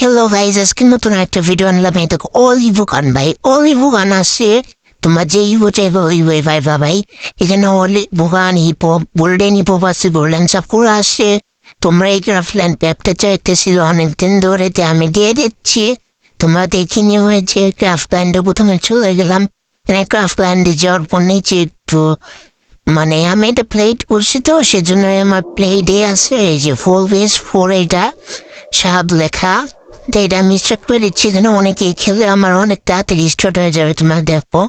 Hello guys, আজকে নতুন একটা ভিডিও আনলাম। এই দেখো অলিভ গান ভাই, অলিভ গান আসছে। তোমার যে ইভো চাইবে ওই পাইবা ভাই। এখানে অলিভ গান, hip hop, golden hip hop আছে, গোল্ডেন সাকুরা আসছে। তোমরা এই ক্রাফল্যান্ড প্যাপটা চাইতেছিল অনেকদিন ধরে, আমি দিয়ে দিচ্ছি। তোমরা দেখে নিয়ে হয়েছে ক্রাফল্যান্ডে প্রথমে চলে গেলাম। ক্রাফল্যান্ডে যাওয়ার পর নিচে একটু মানে আমি এটা প্লেট করছি, তো সেজন্য আমার প্লেটে আছে এই যে 4vs4, এটা সাব লেখা। তো এটা আমি স্টার্ট করে দিচ্ছি, এখানে অনেকে খেলে আমার অনেক তাড়াতাড়ি স্টার্ট হয়ে যাবে, তোমরা দেখো।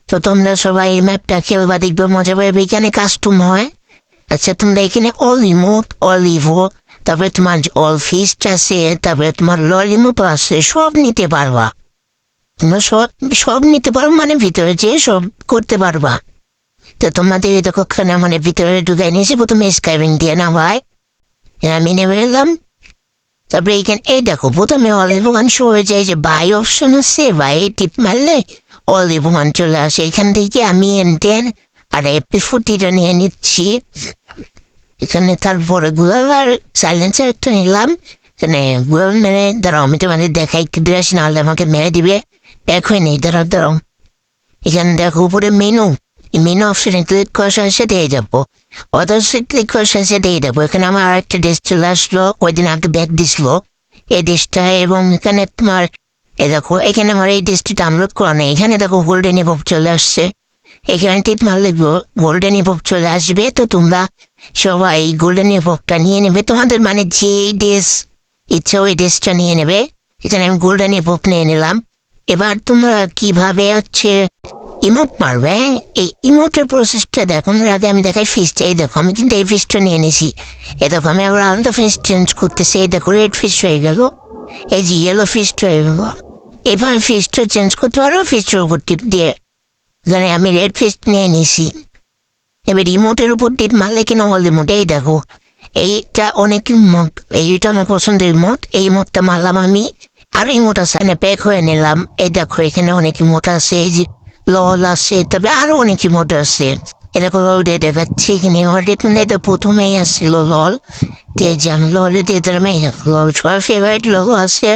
তো তোমরা সবাই এই ম্যাপটা খেলবা, দেখবে মজা পাবে। এখানে কাস্টম হয়। আচ্ছা, তোমরা এখানে অলিমোট, অলিভো, তারপরে তোমার অল ফিস্ট আছে, তারপরে তোমার ললিমোট আছে, সব নিতে পারবা। তোমরা সব সব নিতে পারো, মানে ভিতরে যেয়ে সব করতে পারবা। তো তোমাদের এটা কখনো মানে ভিতরে ঢুকাই নিয়েছি, প্রথমে স্কাইবিং দিয়ে না ভাই, আমি নেমে এলাম। তারপরে এইখানে এই দেখো প্রথমে অলিভ ওয়ান শো হয়ে যায়, যে বাই অপশন আছে, বাই টিপ মারলে অলিভ ওয়ান চলে আসে। এখান থেকে আমি এনটেন আর এপি40টা নিয়ে নিচ্ছি এখানে। তারপরে গুগল সাইলেন্সার একটা নিলাম এখানে। গুগল মেরে দাঁড়াও, আমি তোমাদের দেখাই একটু ড্রেস, নাহলে আমাকে মেরে দিবে। এখনই নেই, দাঁড়াও। এখানে দেখো উপরে মেনু, মেনু অপশনে ক্লিক করার সাথে সাথে দিয়ে যাবো, অদার্সে ক্লিক করার সাথে সাথে দিয়ে যাবো। এখানে আমার আরেকটা ড্রেস চলে আসলো, ওই দিন আগে ব্যাগ দিছিল এই ড্রেসটা। এবং এখানে তোমার এ দেখো, এখানে আমার এই ড্রেসটি ডাউনলোড করা নেই। এখানে দেখো গোল্ডেন ইভোভ চলে আসছে, এখানে টিপ মারলে গোল্ডেন ইভোভ চলে আসবে। তো তোমরা সবাই গোল্ডেন ইভোভটা নিয়ে নেবে, তোমাদের মানে যে ড্রেস ইচ্ছা ওই ড্রেসটা নিয়ে নেবে। এখানে আমি গোল্ডেন ইভোভ নিয়ে নিলাম। এবার তোমরা কিভাবে হচ্ছে ইমোট মারবে, এই ইমোটের প্রসেসটা দেখো। আগে আমি দেখাই ফিস্ট। এই দেখো আমি কিন্তু এই ফিস্টটা নিয়ে নিয়েছি। এই দেখো আমি আবার আলাদা ফিস্ট চেঞ্জ করতেছি। এই দেখো রেড ফিস্ট হয়ে গেল, এই যে ইয়েলো ফিস্ট হয়ে গেল। এবার ফিস্টটা চেঞ্জ করতে পারো ফিস্টের উপর টিপ দিয়ে। মানে আমি রেড ফিস্ট নিয়ে নিয়েছি। এবার ইমোটের উপর টিপ মারলে কিনা হল ইমোট। এই দেখো এইটা অনেক ইমোট, এইটা আমার পছন্দের ইমোট। এই ইমোটটা মারলাম আমি। আর ইমোট আছে এখানে প্যাক হয়ে নিলাম। এই দেখো এখানে অনেক ইমোট আছে, এই যে লল আছে, তবে আরো অনেক ইমোট আছে। এরকম দেখাচ্ছি এখানে এটা প্রথমেই আসছিল লল। যে আমি ললে দিয়ে দিলাম, লল সবার ফেভারিট লোক আছে।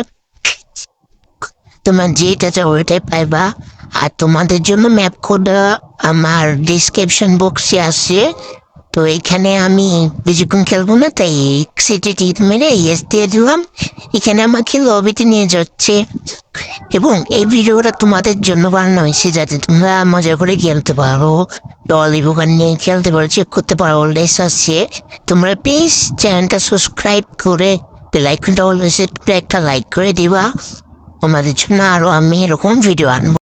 তোমার যেটা চাও ওইটাই পাইবা। আর তোমাদের জন্য ম্যাপ কোড আমার ডিসক্রিপশন বক্সে আছে। তো এখানে আমি বেশিক্ষণ খেলবো না, তাই সিটি টিপ মেরে ইয়েস দিয়ে দিলাম। এখানে আমাকে লবিতে নিয়ে যাচ্ছে। এবং এই ভিডিওটা তোমাদের জন্য বানানো হয়েছে যাতে তোমরা মজা করে খেলতে পারো, ডলি বুকান নিয়ে খেলতে পারো, চেক করতে পারো। লেস আছে, তোমরা প্লিজ চ্যানেলটা সাবস্ক্রাইব করে লাইক একটা লাইক করে দিবা। তোমাদের জন্য আরো আমি এরকম ভিডিও আনবো।